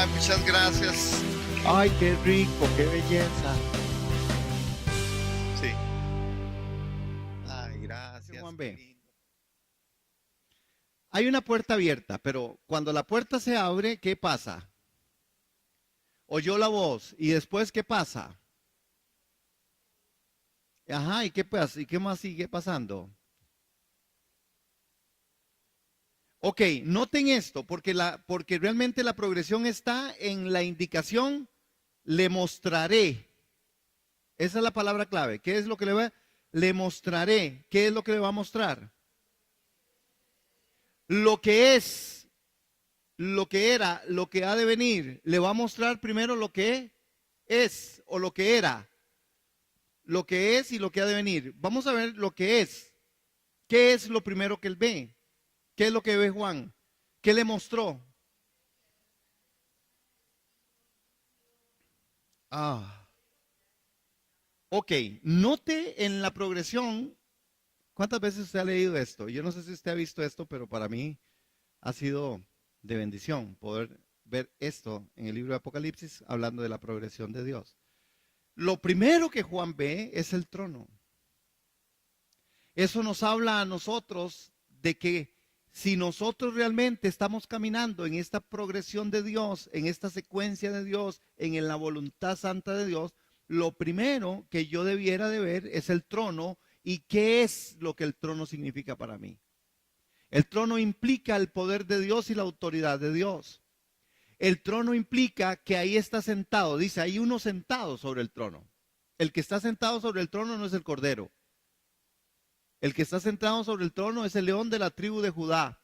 Ay, muchas gracias. Ay, qué rico, qué belleza. Sí. Ay, gracias. Juan Qué B. lindo. Hay una puerta abierta, pero cuando la puerta se abre, ¿qué pasa? Oyó la voz y después, ¿qué pasa? Ajá, ¿y qué pasa? ¿Y qué más sigue pasando? Ok, noten esto, porque realmente la progresión está en la indicación, le mostraré. Esa es la palabra clave. ¿Qué es lo que le va? Le mostraré. ¿Qué es lo que le va a mostrar? Lo que es, lo que era, lo que ha de venir. Le va a mostrar primero lo que es o lo que era. Lo que es y lo que ha de venir. Vamos a ver lo que es. ¿Qué es lo primero que él ve? ¿Qué es lo que ve Juan? ¿Qué le mostró? Ah, ok. Note en la progresión. ¿Cuántas veces usted ha leído esto? Yo no sé si usted ha visto esto, pero para mí ha sido de bendición poder ver esto en el libro de Apocalipsis hablando de la progresión de Dios. Lo primero que Juan ve es el trono. Eso nos habla a nosotros de que si nosotros realmente estamos caminando en esta progresión de Dios, en esta secuencia de Dios, en la voluntad santa de Dios, lo primero que yo debiera de ver es el trono y qué es lo que el trono significa para mí. El trono implica el poder de Dios y la autoridad de Dios. El trono implica que ahí está sentado, dice, hay uno sentado sobre el trono. El que está sentado sobre el trono no es el cordero. El que está sentado sobre el trono es el león de la tribu de Judá.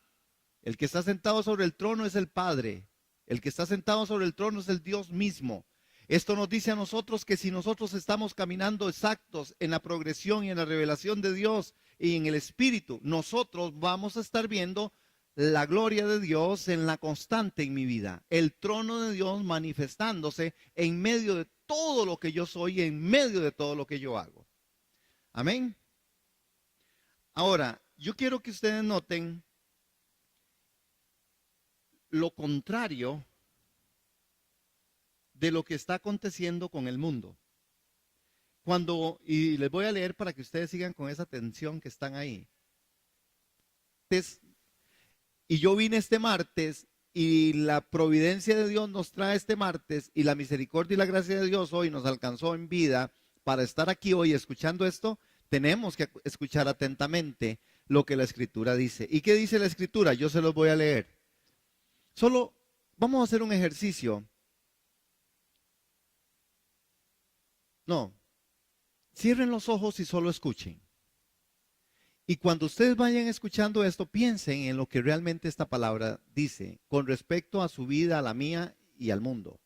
El que está sentado sobre el trono es el Padre. El que está sentado sobre el trono es el Dios mismo. Esto nos dice a nosotros que si nosotros estamos caminando exactos en la progresión y en la revelación de Dios y en el Espíritu, nosotros vamos a estar viendo la gloria de Dios en la constante en mi vida. El trono de Dios manifestándose en medio de todo lo que yo soy, en medio de todo lo que yo hago. Amén. Ahora, yo quiero que ustedes noten lo contrario de lo que está aconteciendo con el mundo. Y les voy a leer para que ustedes sigan con esa atención que están ahí. Y yo vine este martes y la providencia de Dios nos trae este martes y la misericordia y la gracia de Dios hoy nos alcanzó en vida para estar aquí hoy escuchando esto. Tenemos que escuchar atentamente lo que la Escritura dice. ¿Y qué dice la Escritura? Yo se los voy a leer. Solo vamos a hacer un ejercicio. No, cierren los ojos y solo escuchen. Y cuando ustedes vayan escuchando esto, piensen en lo que realmente esta palabra dice con respecto a su vida, a la mía y al mundo.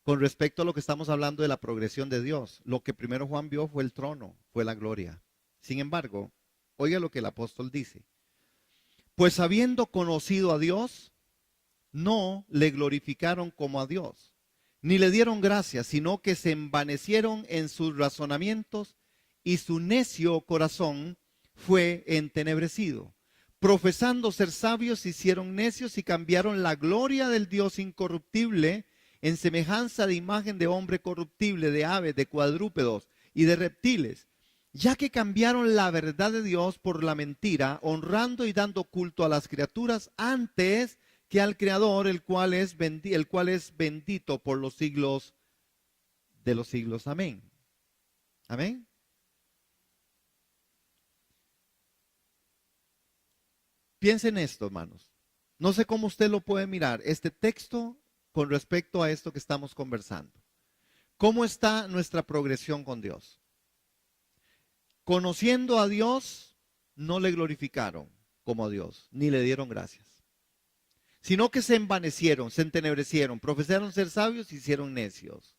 Con respecto a lo que estamos hablando de la progresión de Dios. Lo que primero Juan vio fue el trono, fue la gloria. Sin embargo, oiga lo que el apóstol dice. Pues habiendo conocido a Dios, no le glorificaron como a Dios, ni le dieron gracias, sino que se envanecieron en sus razonamientos y su necio corazón fue entenebrecido. Profesando ser sabios, se hicieron necios y cambiaron la gloria del Dios incorruptible en semejanza de imagen de hombre corruptible, de aves, de cuadrúpedos y de reptiles, ya que cambiaron la verdad de Dios por la mentira, honrando y dando culto a las criaturas antes que al Creador, el cual es bendito por los siglos de los siglos. Amén. Amén. Piensen en esto, hermanos. No sé cómo usted lo puede mirar, este texto con respecto a esto que estamos conversando. ¿Cómo está nuestra progresión con Dios? Conociendo a Dios, no le glorificaron como a Dios, ni le dieron gracias, sino que se envanecieron, se entenebrecieron, profesaron ser sabios y se hicieron necios.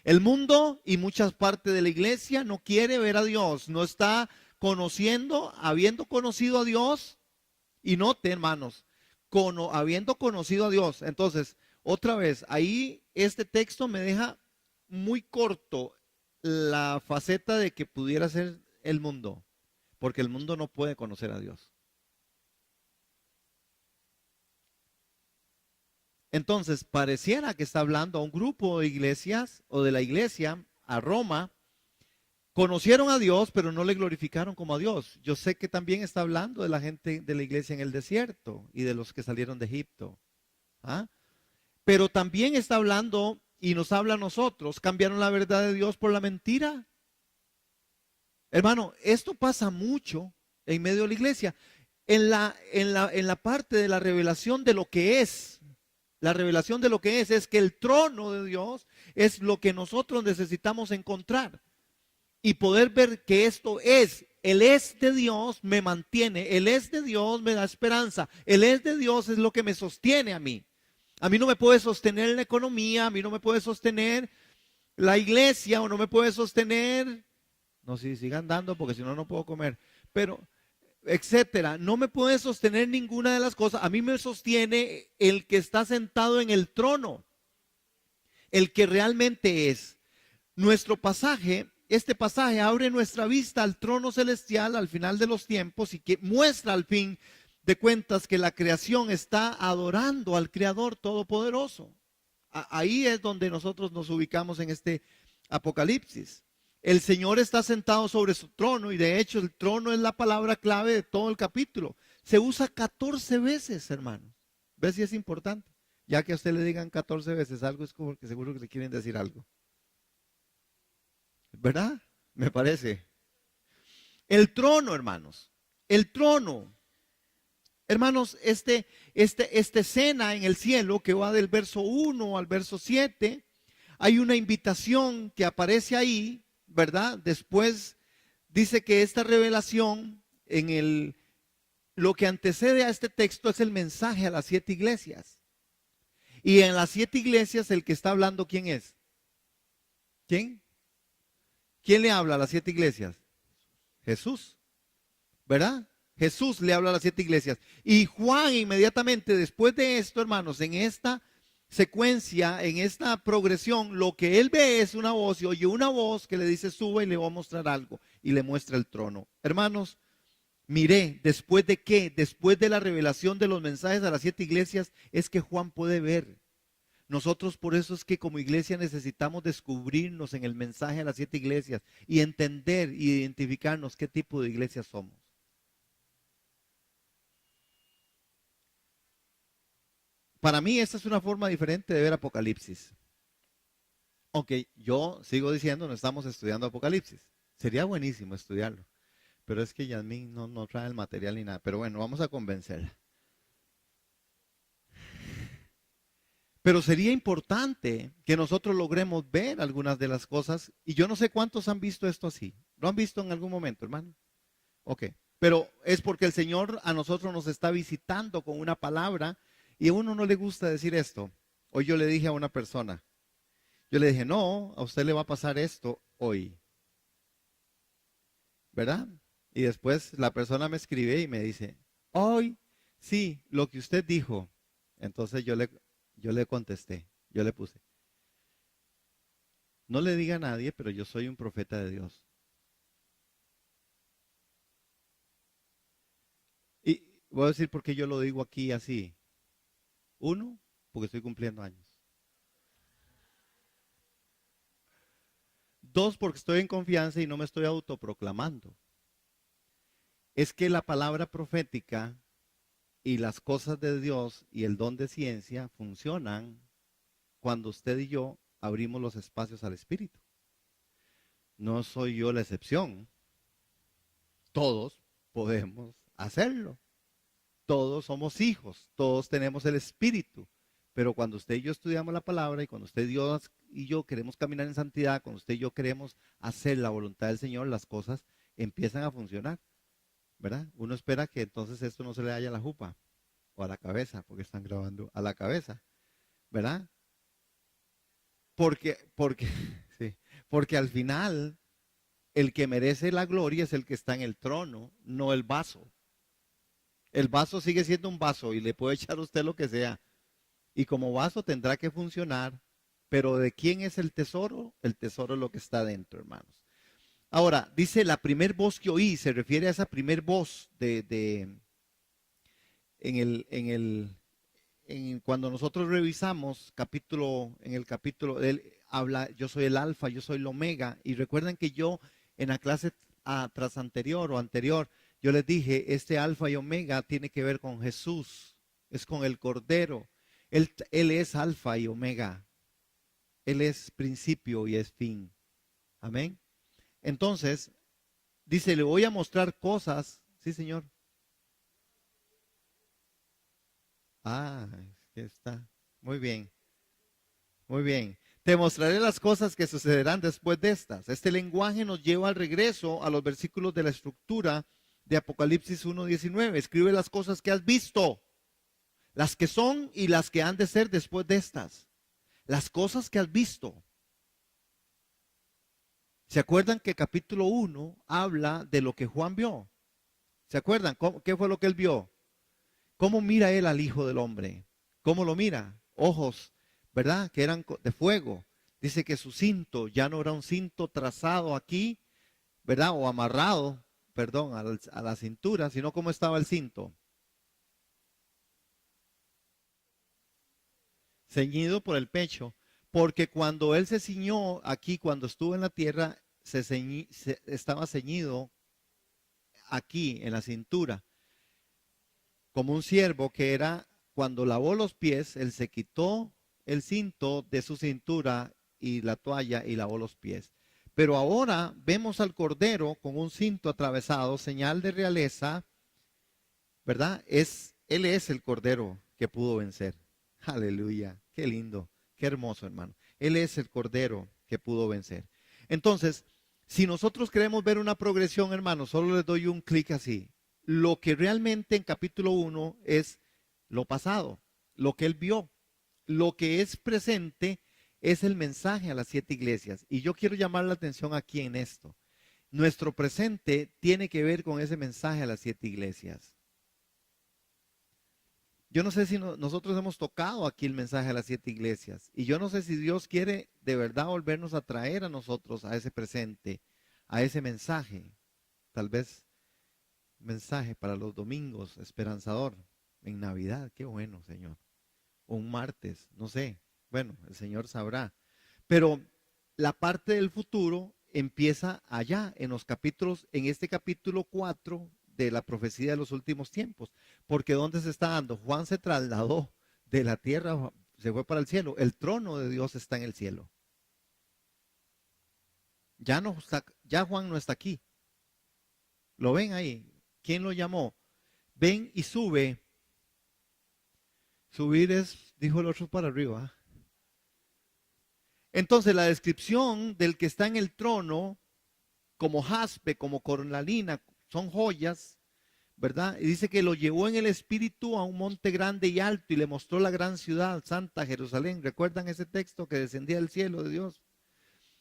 El mundo y muchas partes de la iglesia no quiere ver a Dios, no está conociendo, habiendo conocido a Dios, y note, hermanos, habiendo conocido a Dios. Entonces, otra vez, ahí este texto me deja muy corto la faceta de que pudiera ser el mundo, porque el mundo no puede conocer a Dios. Entonces, pareciera que está hablando a un grupo de iglesias o de la iglesia a Roma. Conocieron a Dios, pero no le glorificaron como a Dios. Yo sé que también está hablando de la gente de la iglesia en el desierto y de los que salieron de Egipto. ¿Ah? Pero también está hablando y nos habla a nosotros. ¿Cambiaron la verdad de Dios por la mentira? Hermano, esto pasa mucho en medio de la iglesia. En la parte de la revelación de lo que es. La revelación de lo que es que el trono de Dios es lo que nosotros necesitamos encontrar. Y poder ver que esto es, el es de Dios me mantiene, el es de Dios me da esperanza, el es de Dios es lo que me sostiene a mí. A mí no me puede sostener la economía, a mí no me puede sostener la iglesia o no me puede sostener, no sé si sigan dando porque si no, no puedo comer, pero etcétera, no me puede sostener ninguna de las cosas, a mí me sostiene el que está sentado en el trono, el que realmente es. Nuestro pasaje, este pasaje abre nuestra vista al trono celestial al final de los tiempos y que muestra al fin de cuentas que la creación está adorando al Creador Todopoderoso. Ahí es donde nosotros nos ubicamos en este Apocalipsis. El Señor está sentado sobre su trono y de hecho el trono es la palabra clave de todo el capítulo. Se usa 14 veces, hermanos. ¿Ves si es importante? Ya que a usted le digan 14 veces algo, es como que seguro que le quieren decir algo. ¿Verdad? Me parece. El trono, hermanos. El trono. Hermanos, esta escena en el cielo que va del verso 1 al verso 7, hay una invitación que aparece ahí, ¿verdad? Después dice que esta revelación lo que antecede a este texto es el mensaje a las 7 iglesias. Y en las 7 iglesias el que está hablando, ¿quién es? ¿Quién? ¿Quién le habla a las 7 iglesias? Jesús, ¿verdad? Jesús le habla a las 7 iglesias. Y Juan inmediatamente después de esto, hermanos, en esta secuencia, en esta progresión, lo que él ve es una voz y oye una voz que le dice suba y le va a mostrar algo y le muestra el trono. Hermanos, miré, después de qué, después de la revelación de los mensajes a las 7 iglesias, es que Juan puede ver. Nosotros por eso es que como iglesia necesitamos descubrirnos en el mensaje a las 7 iglesias y entender y identificarnos qué tipo de iglesia somos. Para mí esta es una forma diferente de ver Apocalipsis. Aunque yo sigo diciendo, no estamos estudiando Apocalipsis. Sería buenísimo estudiarlo. Pero es que Yasmín no trae el material ni nada. Pero bueno, vamos a convencerla. Pero sería importante que nosotros logremos ver algunas de las cosas. Y yo no sé cuántos han visto esto así. ¿Lo han visto en algún momento, hermano? Ok. Pero es porque el Señor a nosotros nos está visitando con una palabra y a uno no le gusta decir esto. Hoy yo le dije a una persona, yo le dije, no, a usted le va a pasar esto hoy. ¿Verdad? Y después la persona me escribe y me dice, hoy, sí, lo que usted dijo. Entonces yo le contesté, yo le puse, no le diga a nadie, pero yo soy un profeta de Dios. Y voy a decir por qué yo lo digo aquí así. Uno, porque estoy cumpliendo años. Dos, porque estoy en confianza y no me estoy autoproclamando. Es que la palabra profética y las cosas de Dios y el don de ciencia funcionan cuando usted y yo abrimos los espacios al Espíritu. No soy yo la excepción. Todos podemos hacerlo. Todos somos hijos, todos tenemos el Espíritu. Pero cuando usted y yo estudiamos la palabra y cuando usted Dios y yo queremos caminar en santidad, cuando usted y yo queremos hacer la voluntad del Señor, las cosas empiezan a funcionar, ¿verdad? Uno espera que entonces esto no se le haya a la jupa o a la cabeza, porque están grabando a la cabeza, ¿verdad? Porque, sí, porque al final el que merece la gloria es el que está en el trono, no el vaso. El vaso sigue siendo un vaso y le puede echar a usted lo que sea. Y como vaso tendrá que funcionar. Pero ¿de quién es el tesoro? El tesoro es lo que está dentro, hermanos. Ahora, dice la primer voz que oí, se refiere a esa primer voz en cuando nosotros revisamos en el capítulo, él habla, yo soy el alfa, yo soy el omega, y recuerden que yo en la clase tras anterior o anterior, yo les dije, este alfa y omega tiene que ver con Jesús, es con el Cordero, él es alfa y omega, él es principio y es fin, amén. Entonces, dice, le voy a mostrar cosas, sí señor. Ah, es que está. Muy bien, muy bien. Te mostraré las cosas que sucederán después de estas. Este lenguaje nos lleva al regreso a los versículos de la estructura de Apocalipsis 1:19. Escribe las cosas que has visto, las que son y las que han de ser después de estas. Las cosas que has visto. ¿Se acuerdan que capítulo 1 habla de lo que Juan vio? ¿Se acuerdan? ¿Qué fue lo que él vio? ¿Cómo mira él al Hijo del Hombre? ¿Cómo lo mira? Ojos, ¿verdad? Que eran de fuego. Dice que su cinto ya no era un cinto trazado aquí, ¿verdad? O amarrado, perdón, a la cintura, sino cómo estaba el cinto. Ceñido por el pecho. Porque cuando él se ciñó aquí, cuando estuvo en la tierra, estaba ceñido aquí en la cintura como un siervo que era, cuando lavó los pies, él se quitó el cinto de su cintura y la toalla y lavó los pies. Pero ahora vemos al Cordero con un cinto atravesado, señal de realeza, ¿verdad? Él es el Cordero que pudo vencer. Aleluya, qué lindo, qué hermoso, hermano. Él es el Cordero que pudo vencer. Entonces, si nosotros queremos ver una progresión, hermano, solo les doy un clic así. Lo que realmente en capítulo 1 es lo pasado, lo que él vio. Lo que es presente es el mensaje a las 7 iglesias. Y yo quiero llamar la atención aquí en esto. Nuestro presente tiene que ver con ese mensaje a las 7 iglesias. Yo no sé si nosotros hemos tocado aquí el mensaje a las 7 iglesias. Y yo no sé si Dios quiere de verdad volvernos a traer a nosotros a ese presente, a ese mensaje. Tal vez mensaje para los domingos, esperanzador, en Navidad, qué bueno, Señor. O un martes, no sé. Bueno, el Señor sabrá. Pero la parte del futuro empieza allá, en los capítulos, en este capítulo 4 de la profecía de los últimos tiempos. Porque ¿dónde se está dando? Juan se trasladó de la tierra, se fue para el cielo. El trono de Dios está en el cielo. Ya no está, ya Juan no está aquí. ¿Lo ven ahí? ¿Quién lo llamó? Ven y sube. Subir es, dijo el otro, para arriba. Entonces la descripción del que está en el trono, como jaspe, como cornalina, son joyas, ¿verdad? Y dice que lo llevó en el espíritu a un monte grande y alto y le mostró la gran ciudad, Santa Jerusalén. ¿Recuerdan ese texto que descendía del cielo de Dios?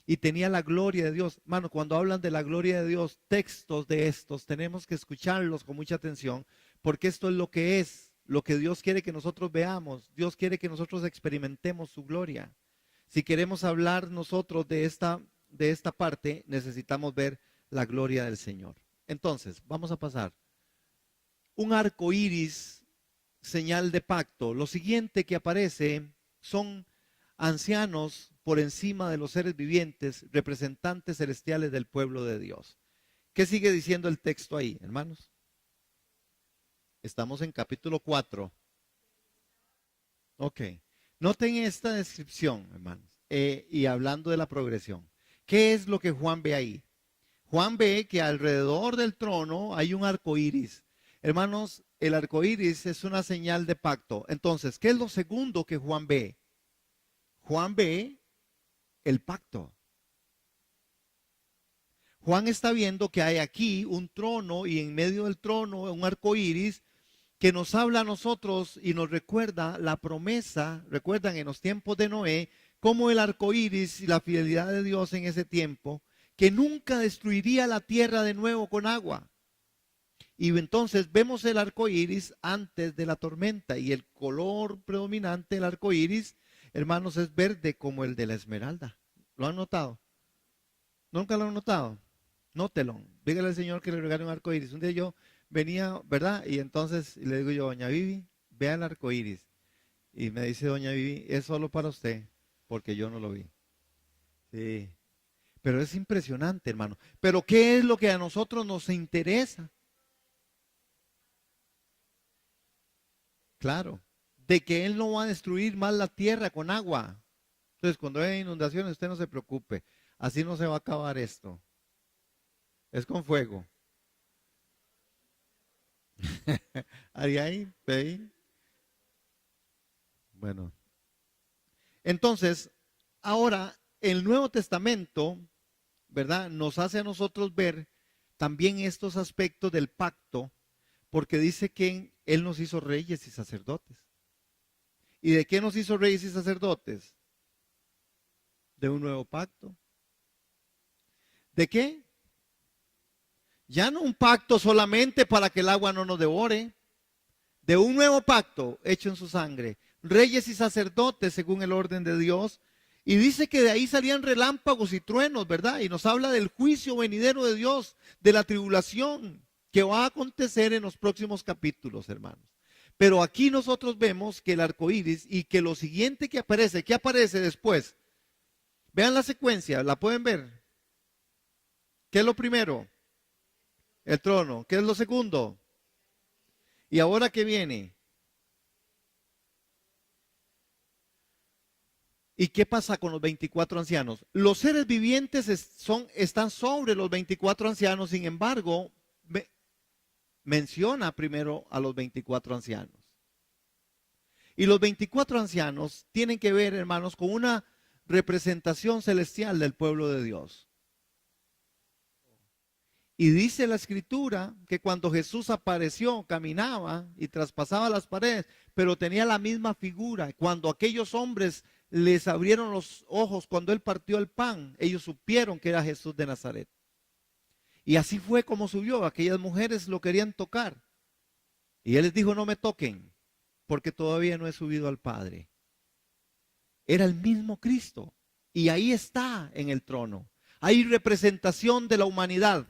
Y tenía la gloria de Dios. Hermano, cuando hablan de la gloria de Dios, textos de estos, tenemos que escucharlos con mucha atención, porque esto es lo que Dios quiere que nosotros veamos. Dios quiere que nosotros experimentemos su gloria. Si queremos hablar nosotros de esta parte, necesitamos ver la gloria del Señor. Entonces, vamos a pasar. Un arco iris, señal de pacto. Lo siguiente que aparece son ancianos por encima de los seres vivientes, representantes celestiales del pueblo de Dios. ¿Qué sigue diciendo el texto ahí, hermanos? Estamos en capítulo 4. Ok. Noten esta descripción, hermanos, y hablando de la progresión. ¿Qué es lo que Juan ve ahí? Juan ve que alrededor del trono hay un arco iris. Hermanos, el arco iris es una señal de pacto. Entonces, ¿qué es lo segundo que Juan ve? Juan ve el pacto. Juan está viendo que hay aquí un trono y en medio del trono un arco iris que nos habla a nosotros y nos recuerda la promesa. Recuerdan en los tiempos de Noé, cómo el arco iris y la fidelidad de Dios en ese tiempo, que nunca destruiría la tierra de nuevo con agua. Y entonces vemos el arco iris antes de la tormenta y el color predominante del arco iris, hermanos, es verde como el de la esmeralda. ¿Lo han notado? ¿Nunca lo han notado? Nótelo. Dígale al Señor que le regale un arco iris. Un día yo venía, ¿verdad? Y entonces le digo yo, doña Vivi, vea el arco iris. Y me dice doña Vivi, es solo para usted, porque yo no lo vi. Sí. Pero es impresionante, hermano. Pero ¿qué es lo que a nosotros nos interesa? Claro, de que Él no va a destruir más la tierra con agua. Entonces, cuando haya inundaciones, usted no se preocupe. Así no se va a acabar esto. Es con fuego. Ahí. Bueno, entonces, ahora el Nuevo Testamento, ¿verdad? Nos hace a nosotros ver también estos aspectos del pacto, porque dice que Él nos hizo reyes y sacerdotes. ¿Y de qué nos hizo reyes y sacerdotes? De un nuevo pacto. ¿De qué? Ya no un pacto solamente para que el agua no nos devore, de un nuevo pacto hecho en su sangre, reyes y sacerdotes según el orden de Dios. Y dice que de ahí salían relámpagos y truenos, ¿verdad? Y nos habla del juicio venidero de Dios, de la tribulación que va a acontecer en los próximos capítulos, hermanos. Pero aquí nosotros vemos que el arco iris y que lo siguiente que aparece, ¿qué aparece después? Vean la secuencia, ¿la pueden ver? ¿Qué es lo primero? El trono. ¿Qué es lo segundo? ¿Y ahora qué viene? ¿Y qué pasa con los 24 ancianos? Los seres vivientes están sobre los 24 ancianos, sin embargo, menciona primero a los 24 ancianos. Y los 24 ancianos tienen que ver, hermanos, con una representación celestial del pueblo de Dios. Y dice la escritura que cuando Jesús apareció, caminaba y traspasaba las paredes, pero tenía la misma figura. Cuando aquellos hombres les abrieron los ojos, cuando él partió el pan, ellos supieron que era Jesús de Nazaret. Y así fue como subió. Aquellas mujeres lo querían tocar. Y él les dijo, no me toquen, porque todavía no he subido al Padre. Era el mismo Cristo. Y ahí está en el trono. Hay representación de la humanidad.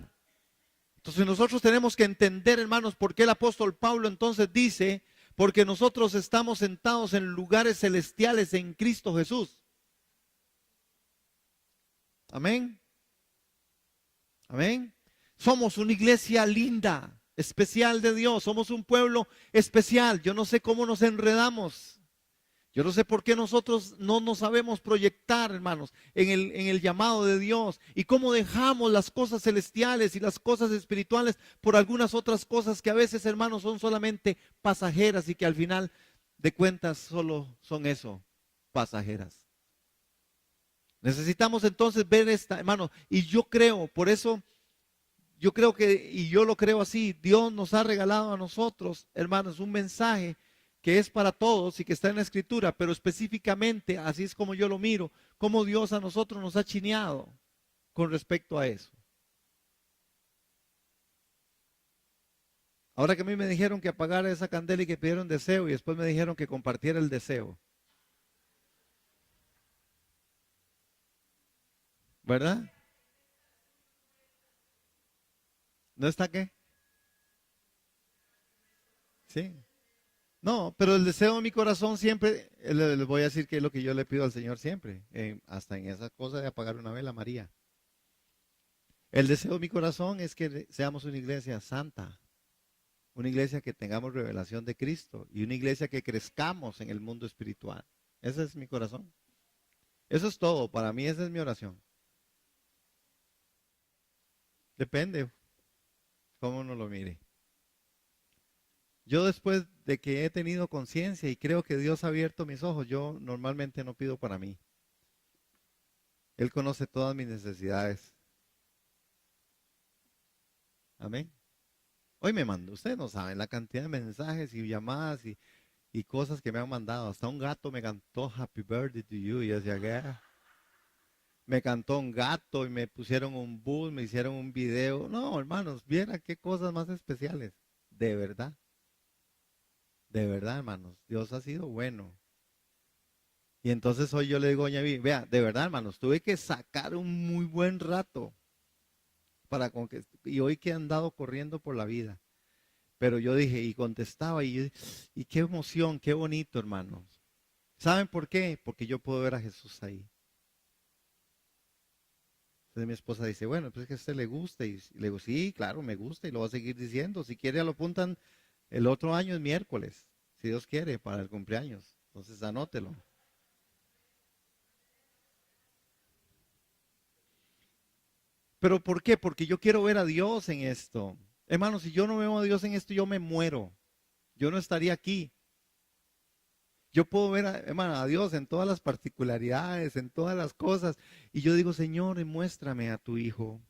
Entonces nosotros tenemos que entender, hermanos, por qué el apóstol Pablo entonces dice, porque nosotros estamos sentados en lugares celestiales en Cristo Jesús. Amén. Amén. Somos una iglesia linda, especial de Dios. Somos un pueblo especial. Yo no sé cómo nos enredamos. Yo no sé por qué nosotros no nos sabemos proyectar, hermanos, en el llamado de Dios y cómo dejamos las cosas celestiales y las cosas espirituales por algunas otras cosas que a veces, hermanos, son solamente pasajeras y que al final de cuentas solo son eso, pasajeras. Necesitamos entonces ver esta, hermano, y yo creo, por eso yo creo que, y yo lo creo así, Dios nos ha regalado a nosotros, hermanos, un mensaje que es para todos y que está en la escritura, pero específicamente, así es como yo lo miro, cómo Dios a nosotros nos ha chineado con respecto a eso. Ahora que a mí me dijeron que apagara esa candela y que pidieron deseo y después me dijeron que compartiera el deseo. ¿Verdad? ¿No está qué? Sí. No, pero el deseo de mi corazón siempre, les voy a decir que es lo que yo le pido al Señor siempre, hasta en esa cosa de apagar una vela, María. El deseo de mi corazón es que seamos una iglesia santa, una iglesia que tengamos revelación de Cristo y una iglesia que crezcamos en el mundo espiritual. Ese es mi corazón. Eso es todo, para mí esa es mi oración. Depende cómo uno lo mire. Yo después de que he tenido conciencia y creo que Dios ha abierto mis ojos, yo normalmente no pido para mí. Él conoce todas mis necesidades. Amén. Hoy me mandó, ustedes no saben la cantidad de mensajes y llamadas y cosas que me han mandado. Hasta un gato me cantó Happy Birthday to you y yo decía, ¿qué? Me cantó un gato y me pusieron un bus, me hicieron un video. No, hermanos, viera qué cosas más especiales. De verdad. De verdad, hermanos. Dios ha sido bueno. Y entonces hoy yo le digo a Doña Vivi, vea, de verdad, hermanos, tuve que sacar un muy buen rato para con que, y hoy que he andado corriendo por la vida. Pero yo dije, y contestaba, y qué emoción, qué bonito, hermanos. ¿Saben por qué? Porque yo puedo ver a Jesús ahí. Entonces mi esposa dice, bueno, pues es que a usted le gusta. Y le digo, sí, claro, me gusta y lo voy a seguir diciendo. Si quiere, ya lo apuntan el otro año, es miércoles, si Dios quiere, para el cumpleaños. Entonces anótelo. ¿Pero por qué? Porque yo quiero ver a Dios en esto. Hermano, si yo no veo a Dios en esto, yo me muero. Yo no estaría aquí. Yo puedo ver, hermano, a Dios en todas las particularidades, en todas las cosas. Y yo digo, Señor, muéstrame a tu Hijo.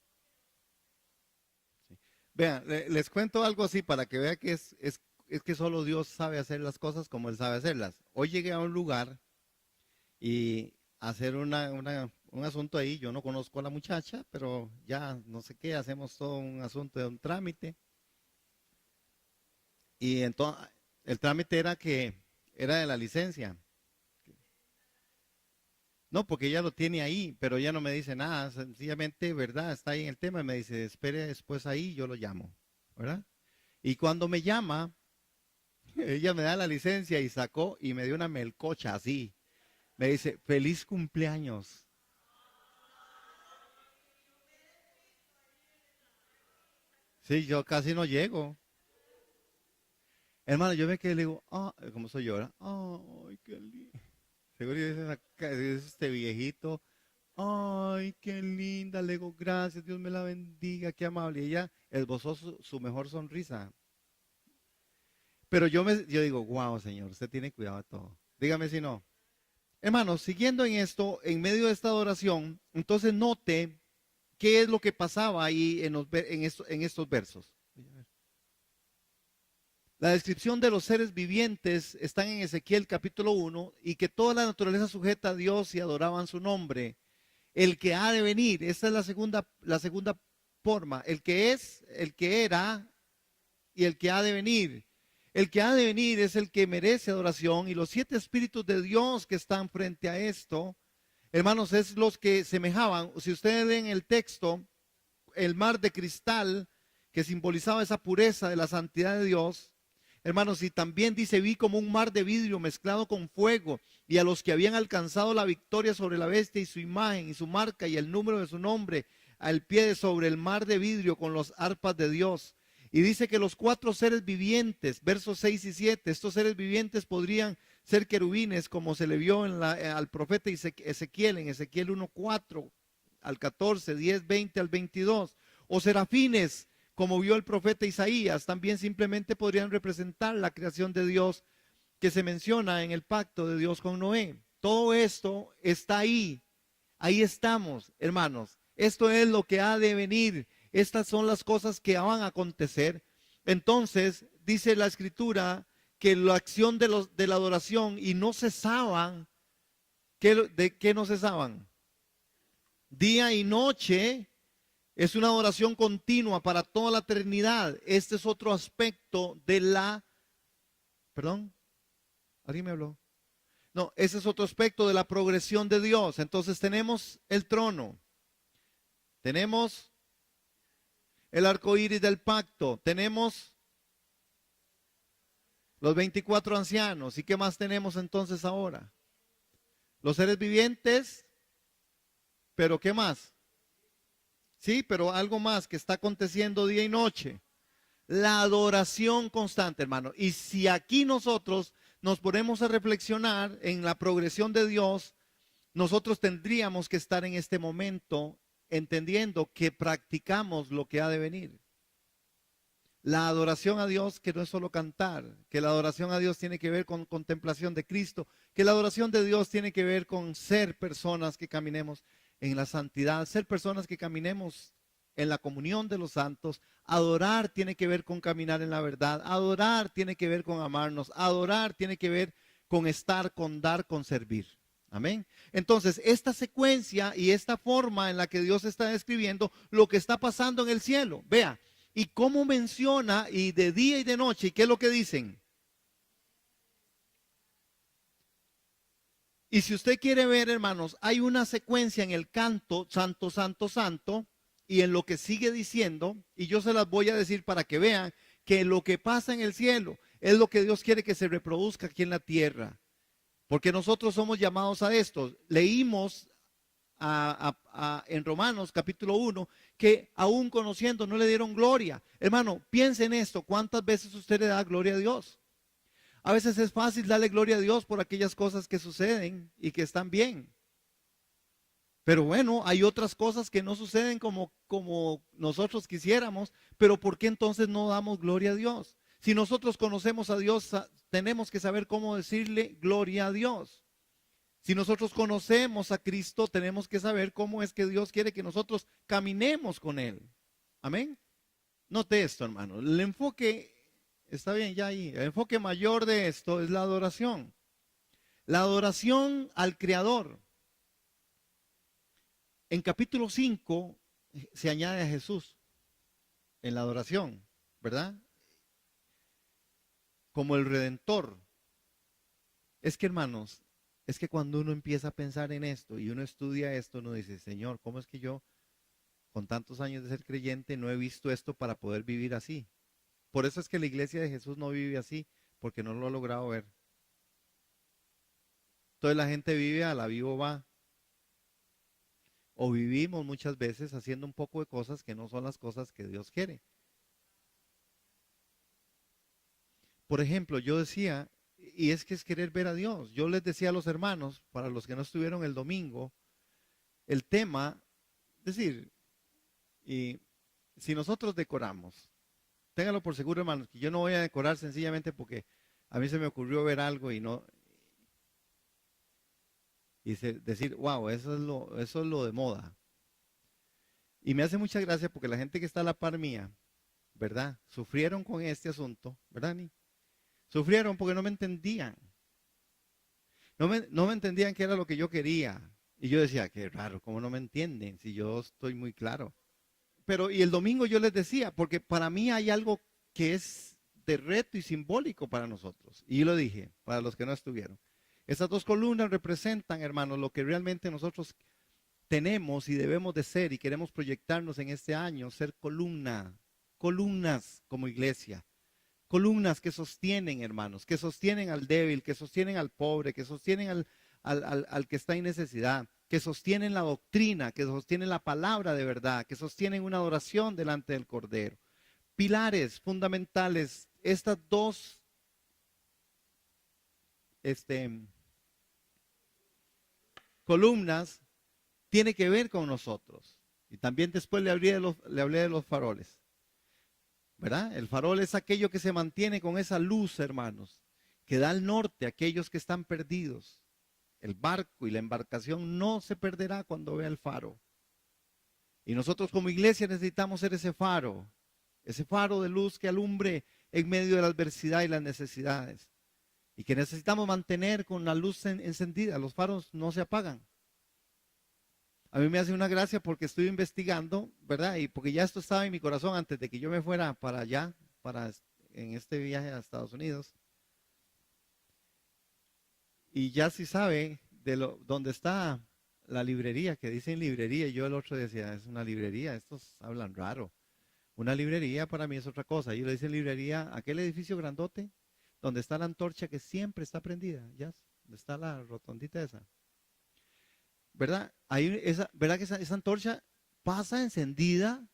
Vean, les cuento algo así para que vean que es que solo Dios sabe hacer las cosas como Él sabe hacerlas. Hoy llegué a un lugar y hacer un asunto ahí. Yo no conozco a la muchacha, pero ya no sé qué, hacemos todo un asunto de un trámite. Y entonces el trámite era que era de la licencia. No, porque ella lo tiene ahí, pero ella no me dice nada, sencillamente, ¿verdad? Está ahí en el tema y me dice, espere después ahí, yo lo llamo, ¿verdad? Y cuando me llama, ella me da la licencia y sacó y me dio una melcocha así. Me dice, feliz cumpleaños. Sí, yo casi no llego. Hermano, yo me quedé y le digo, ah, ¿cómo soy yo ahora? Ay, qué lindo. Seguro dice este viejito. Ay, qué linda, le digo, gracias, Dios me la bendiga, qué amable. Y ella esbozó su mejor sonrisa. Pero yo digo, wow, Señor, usted tiene cuidado de todo. Dígame si no. Hermanos, siguiendo en esto, en medio de esta adoración, entonces note qué es lo que pasaba ahí en estos versos. La descripción de los seres vivientes están en Ezequiel capítulo 1 y que toda la naturaleza sujeta a Dios y adoraban su nombre. El que ha de venir, esta es la segunda forma, el que es, el que era y el que ha de venir. El que ha de venir es el que merece adoración y los 7 espíritus de Dios que están frente a esto, hermanos, es los que semejaban. Si ustedes ven el texto, el mar de cristal que simbolizaba esa pureza de la santidad de Dios, hermanos, y también dice, vi como un mar de vidrio mezclado con fuego, y a los que habían alcanzado la victoria sobre la bestia y su imagen y su marca y el número de su nombre, al pie de sobre el mar de vidrio con los arpas de Dios. Y dice que los 4 seres vivientes, versos 6 y 7, estos seres vivientes podrían ser querubines, como se le vio al profeta Ezequiel, en Ezequiel 1:4 al 14, 10, 20 al 22, o serafines, como vio el profeta Isaías, también simplemente podrían representar la creación de Dios que se menciona en el pacto de Dios con Noé. Todo esto está ahí, ahí estamos, hermanos. Esto es lo que ha de venir. Estas son las cosas que van a acontecer. Entonces, dice la escritura que la acción de la adoración y no cesaban. ¿De qué no cesaban? Día y noche. Es una adoración continua para toda la eternidad. Este es otro aspecto de perdón, ¿alguien me habló? No, ese es otro aspecto de la progresión de Dios. Entonces tenemos el trono, tenemos el arco iris del pacto, tenemos los 24 ancianos. ¿Y qué más tenemos entonces ahora? Los seres vivientes, pero ¿qué más? Sí, pero algo más que está aconteciendo día y noche. La adoración constante, hermano. Y si aquí nosotros nos ponemos a reflexionar en la progresión de Dios, nosotros tendríamos que estar en este momento entendiendo que practicamos lo que ha de venir. La adoración a Dios, que no es solo cantar, que la adoración a Dios tiene que ver con contemplación de Cristo, que la adoración de Dios tiene que ver con ser personas que caminemos en la santidad, ser personas que caminemos en la comunión de los santos. Adorar tiene que ver con caminar en la verdad, adorar tiene que ver con amarnos, adorar tiene que ver con estar, con dar, con servir. Amén. Entonces, esta secuencia y esta forma en la que Dios está describiendo lo que está pasando en el cielo, vea. Y cómo menciona, y de día y de noche, ¿y qué es lo que dicen? Y si usted quiere ver, hermanos, hay una secuencia en el canto, santo, santo, santo, y en lo que sigue diciendo, y yo se las voy a decir para que vean que lo que pasa en el cielo es lo que Dios quiere que se reproduzca aquí en la tierra. Porque nosotros somos llamados a esto. Leímos en Romanos capítulo 1 que aún conociendo no le dieron gloria. Hermano, piense en esto. ¿Cuántas veces usted le da gloria a Dios? A veces es fácil darle gloria a Dios por aquellas cosas que suceden y que están bien. Pero bueno, hay otras cosas que no suceden como nosotros quisiéramos. Pero ¿por qué entonces no damos gloria a Dios? Si nosotros conocemos a Dios, tenemos que saber cómo decirle gloria a Dios. Si nosotros conocemos a Cristo, tenemos que saber cómo es que Dios quiere que nosotros caminemos con Él. Amén. Note esto, hermano. El enfoque, está bien ya ahí, el enfoque mayor de esto es la adoración. La adoración al Creador. En capítulo 5 se añade a Jesús en la adoración, ¿verdad? Como el Redentor. Es que, hermanos, es que cuando uno empieza a pensar en esto y uno estudia esto, uno dice, Señor, ¿cómo es que yo, con tantos años de ser creyente, no he visto esto para poder vivir así? Por eso es que la iglesia de Jesús no vive así, porque no lo ha logrado ver. Entonces la gente vive a la vivo va. O vivimos muchas veces haciendo un poco de cosas que no son las cosas que Dios quiere. Por ejemplo, yo decía, y es que es querer ver a Dios. Yo les decía a los hermanos, para los que no estuvieron el domingo, el tema, es decir, y si nosotros decoramos, ténganlo por seguro, hermanos, que yo no voy a decorar sencillamente porque a mí se me ocurrió ver algo y no, y decir, wow, eso es lo de moda. Y me hace mucha gracia porque la gente que está a la par mía, ¿verdad? Sufrieron con este asunto, ¿verdad, Ni? Sufrieron porque no me entendían. No me entendían qué era lo que yo quería. Y yo decía, qué raro, ¿cómo no me entienden? Si yo estoy muy claro. Pero, y el domingo yo les decía, porque para mí hay algo que es de reto y simbólico para nosotros. Y yo lo dije, para los que no estuvieron. Esas dos columnas representan, hermanos, lo que realmente nosotros tenemos y debemos de ser y queremos proyectarnos en este año, ser columnas como iglesia. Columnas que sostienen, hermanos, que sostienen al débil, que sostienen al pobre, que sostienen al que está en necesidad, que sostienen la doctrina, que sostienen la palabra de verdad, que sostienen una adoración delante del Cordero. Pilares fundamentales, estas dos columnas tienen que ver con nosotros. Y también después le hablé de los faroles. ¿Verdad? El farol es aquello que se mantiene con esa luz, hermanos, que da al norte a aquellos que están perdidos. El barco y la embarcación no se perderá cuando vea el faro. Y nosotros como iglesia necesitamos ser ese faro de luz que alumbre en medio de la adversidad y las necesidades. Y que necesitamos mantener con la luz encendida. Los faros no se apagan. A mí me hace una gracia porque estoy investigando, ¿verdad? Y porque ya esto estaba en mi corazón antes de que yo me fuera para allá, en este viaje a Estados Unidos. Y ya sí sabe dónde está la librería, que dicen librería. Y yo el otro decía, es una librería, estos hablan raro. Una librería para mí es otra cosa. Y le dicen librería, aquel edificio grandote, donde está la antorcha que siempre está prendida, ¿ya? Donde está la rotondita esa. ¿Verdad? ¿Verdad que esa antorcha pasa encendida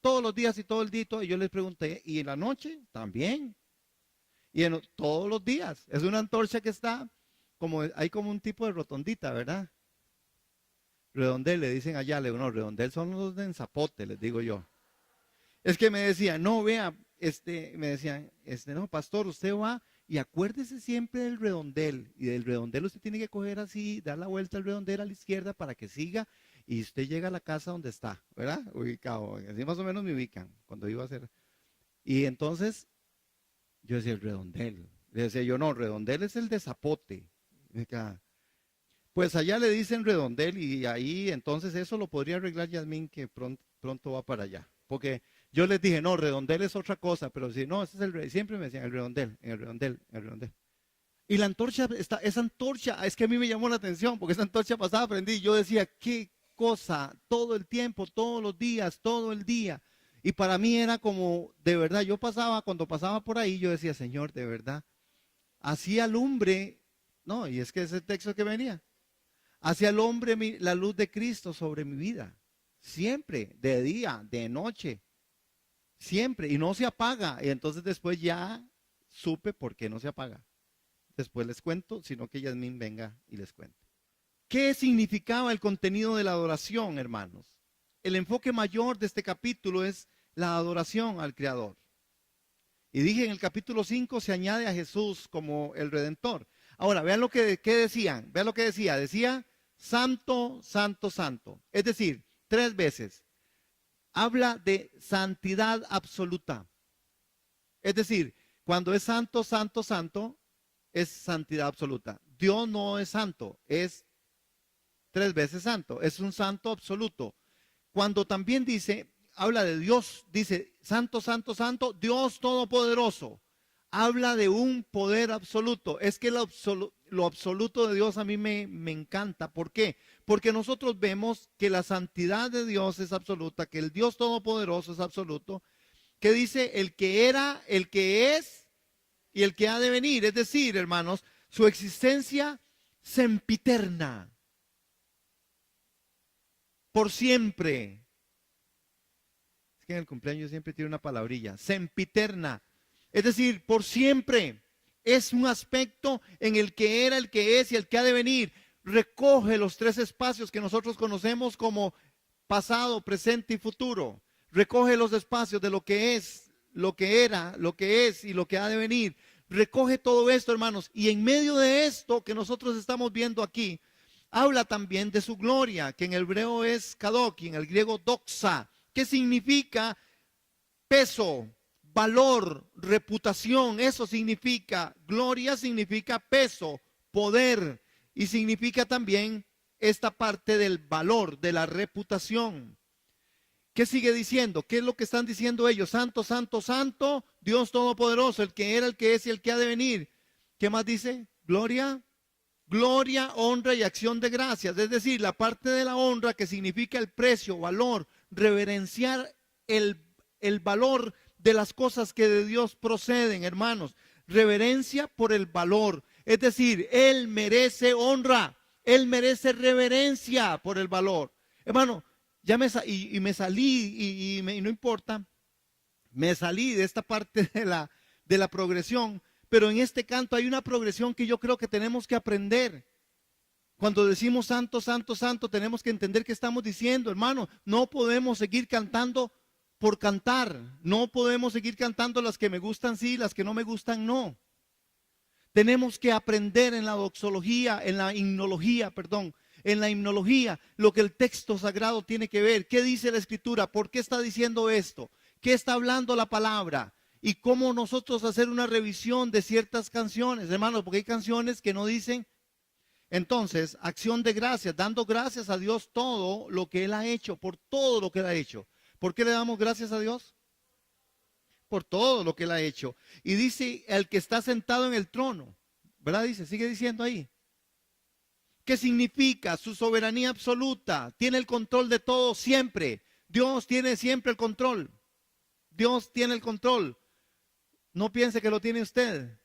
todos los días y todo el día? Y yo les pregunté, ¿y en la noche? También. Y todos los días. Es una antorcha que está hay como un tipo de rotondita, ¿verdad? Redondel, le dicen allá, no, redondel son los de Zapote, les digo yo. Es que me decían, no, vea, me decían, no, pastor, usted va y acuérdese siempre del redondel. Y del redondel usted tiene que coger así, dar la vuelta al redondel a la izquierda para que siga y usted llega a la casa donde está, ¿verdad? Ubicado. Así más o menos me ubican cuando iba a hacer. Y entonces yo decía, el redondel. Le decía yo, no, redondel es el de Zapote. Pues allá le dicen redondel y ahí entonces eso lo podría arreglar Yasmín que pronto va para allá. Porque yo les dije, no, redondel es otra cosa, pero si no, ese es siempre me decían el redondel, en el redondel, en el redondel. Y la antorcha, esa antorcha, es que a mí me llamó la atención, porque esa antorcha pasada aprendí, yo decía, qué cosa, todo el tiempo, todos los días, todo el día. Y para mí era como, de verdad, cuando pasaba por ahí, yo decía, Señor, de verdad, Así alumbre, no, y es que ese texto que venía, así alumbre la luz de Cristo sobre mi vida, siempre, de día, de noche, siempre, y no se apaga. Y entonces después ya supe por qué no se apaga. Después les cuento, sino que Yasmín venga y les cuente. ¿Qué significaba el contenido de la adoración, hermanos? El enfoque mayor de este capítulo es la adoración al Creador. Y dije en el capítulo 5 se añade a Jesús como el Redentor. Ahora, vean lo que decían. Vean lo que decía. Decía, santo, santo, santo. Es decir, 3 veces. Habla de santidad absoluta. Es decir, cuando es santo, santo, santo, es santidad absoluta. Dios no es santo, es 3 veces santo. Es un santo absoluto. Cuando también dice, habla de Dios, dice, santo, santo, santo, Dios todopoderoso. Habla de un poder absoluto. Es que lo absoluto de Dios a mí me encanta. ¿Por qué? Porque nosotros vemos que la santidad de Dios es absoluta, que el Dios todopoderoso es absoluto, que dice el que era, el que es y el que ha de venir. Es decir, hermanos, su existencia sempiterna, por siempre. Es que en el cumpleaños siempre tiene una palabrilla, sempiterna. Es decir, por siempre. Es un aspecto en el que era, el que es y el que ha de venir. Recoge los 3 espacios que nosotros conocemos como pasado, presente y futuro. Recoge los espacios de lo que es, lo que era, lo que es y lo que ha de venir. Recoge todo esto, hermanos. Y en medio de esto que nosotros estamos viendo aquí, habla también de su gloria, que en el hebreo es kadok y en el griego doxa, que significa peso, valor, reputación. Eso significa, gloria significa peso, poder, y significa también esta parte del valor, de la reputación. ¿Qué sigue diciendo? ¿Qué es lo que están diciendo ellos? Santo, santo, santo, Dios todopoderoso, el que era, el que es y el que ha de venir. ¿Qué más dice? Gloria, gloria, honra y acción de gracias. Es decir, la parte de la honra que significa el precio, valor, reverenciar el valor de las cosas que de Dios proceden, hermanos. Reverencia por el valor. Es decir, Él merece honra, Él merece reverencia por el valor. Hermano, ya me salí y no importa, me salí de esta parte de la progresión, pero en este canto hay una progresión que yo creo que tenemos que aprender. Cuando decimos santo, santo, santo, tenemos que entender qué estamos diciendo, hermano. No podemos seguir cantando por cantar. No podemos seguir cantando las que me gustan sí, las que no me gustan no. Tenemos que aprender en la doxología, en la himnología, perdón, en la himnología, lo que el texto sagrado tiene que ver. ¿Qué dice la escritura? ¿Por qué está diciendo esto? ¿Qué está hablando la palabra? Y cómo nosotros hacer una revisión de ciertas canciones, hermanos, porque hay canciones que no dicen. Entonces, acción de gracias, dando gracias a Dios todo lo que Él ha hecho, por todo lo que Él ha hecho. ¿Por qué le damos gracias a Dios? Por todo lo que Él ha hecho. Y dice, el que está sentado en el trono, ¿verdad? Dice, sigue diciendo ahí. ¿Qué significa? Su soberanía absoluta, tiene el control de todo siempre. Dios tiene siempre el control. Dios tiene el control. No piense que lo tiene usted,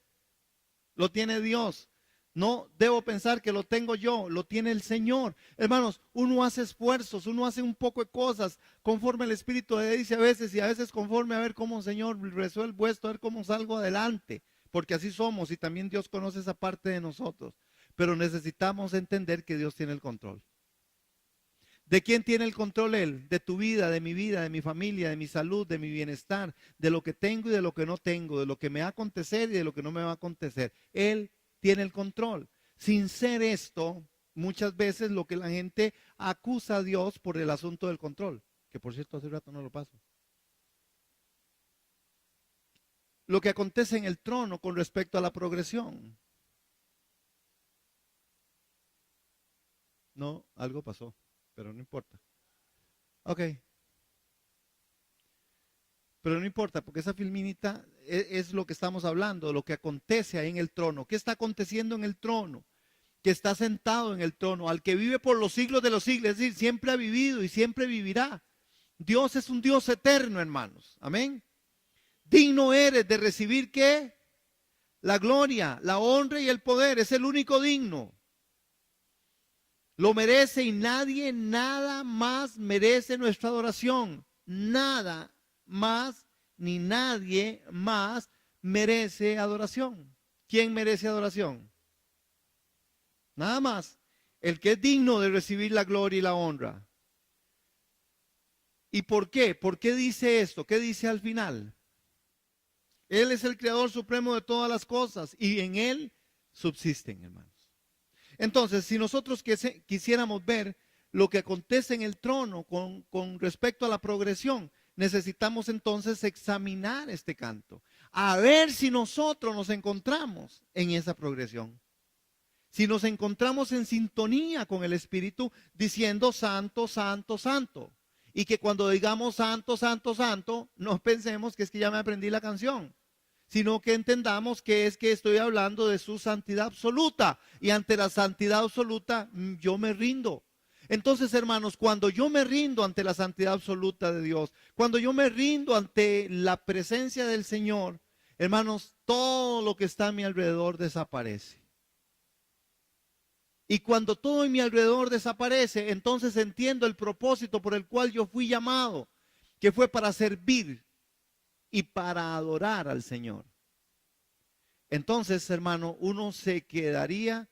lo tiene Dios. No debo pensar que lo tengo yo, lo tiene el Señor. Hermanos, uno hace esfuerzos, uno hace un poco de cosas conforme el Espíritu le dice a veces, y a veces conforme a ver cómo, Señor, resuelvo esto, a ver cómo salgo adelante, porque así somos y también Dios conoce esa parte de nosotros. Pero necesitamos entender que Dios tiene el control. ¿De quién tiene el control Él? De tu vida, de mi familia, de mi salud, de mi bienestar, de lo que tengo y de lo que no tengo, de lo que me va a acontecer y de lo que no me va a acontecer. Él tiene el control. Sin ser esto, muchas veces lo que la gente acusa a Dios por el asunto del control, que por cierto hace rato no lo paso. Lo que acontece en el trono con respecto a la progresión. No, algo pasó, pero no importa. Ok. Pero no importa, porque esa filminita es lo que estamos hablando, lo que acontece ahí en el trono. ¿Qué está aconteciendo en el trono? Que está sentado en el trono, al que vive por los siglos de los siglos, es decir, siempre ha vivido y siempre vivirá. Dios es un Dios eterno, hermanos. Amén. Digno eres de recibir, ¿qué? la gloria, la honra y el poder. Es el único digno. Lo merece y nadie, nada más merece nuestra adoración. Nada más ni nadie más merece adoración. ¿Quién merece adoración? Nada más. El que es digno de recibir la gloria y la honra. ¿Y por qué? ¿Por qué dice esto? ¿Qué dice al final? Él es el creador supremo de todas las cosas y en Él subsisten, hermanos. Entonces, si nosotros quisiéramos ver lo que acontece en el trono con respecto a la progresión, necesitamos entonces examinar este canto, a ver si nosotros nos encontramos en esa progresión. Si nos encontramos en sintonía con el Espíritu diciendo santo, santo, santo. Y que cuando digamos santo, santo, santo, no pensemos que es que ya me aprendí la canción, sino que entendamos que es que estoy hablando de su santidad absoluta. Y ante la santidad absoluta yo me rindo. Entonces, hermanos, cuando yo me rindo ante la santidad absoluta de Dios, cuando yo me rindo ante la presencia del Señor, hermanos, todo lo que está a mi alrededor desaparece. Y cuando todo en mi alrededor desaparece, entonces entiendo el propósito por el cual yo fui llamado, que fue para servir y para adorar al Señor. Entonces, hermano, uno se quedaría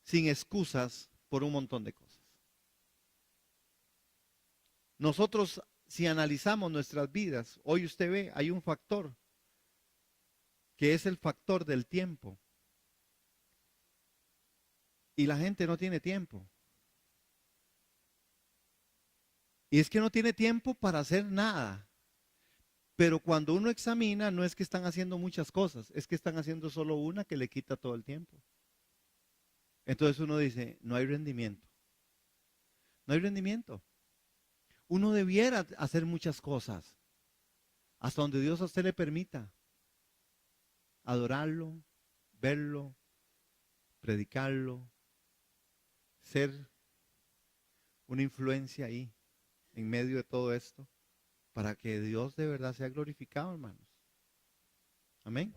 sin excusas por un montón de cosas. Nosotros, si analizamos nuestras vidas, hoy usted ve, hay un factor, que es el factor del tiempo. Y la gente no tiene tiempo. Y es que no tiene tiempo para hacer nada. Pero cuando uno examina, no es que están haciendo muchas cosas, es que están haciendo solo una que le quita todo el tiempo. Entonces uno dice, no hay rendimiento. No hay rendimiento. Uno debiera hacer muchas cosas, hasta donde Dios a usted le permita. Adorarlo, verlo, predicarlo, ser una influencia ahí, en medio de todo esto, para que Dios de verdad sea glorificado, hermanos. Amén.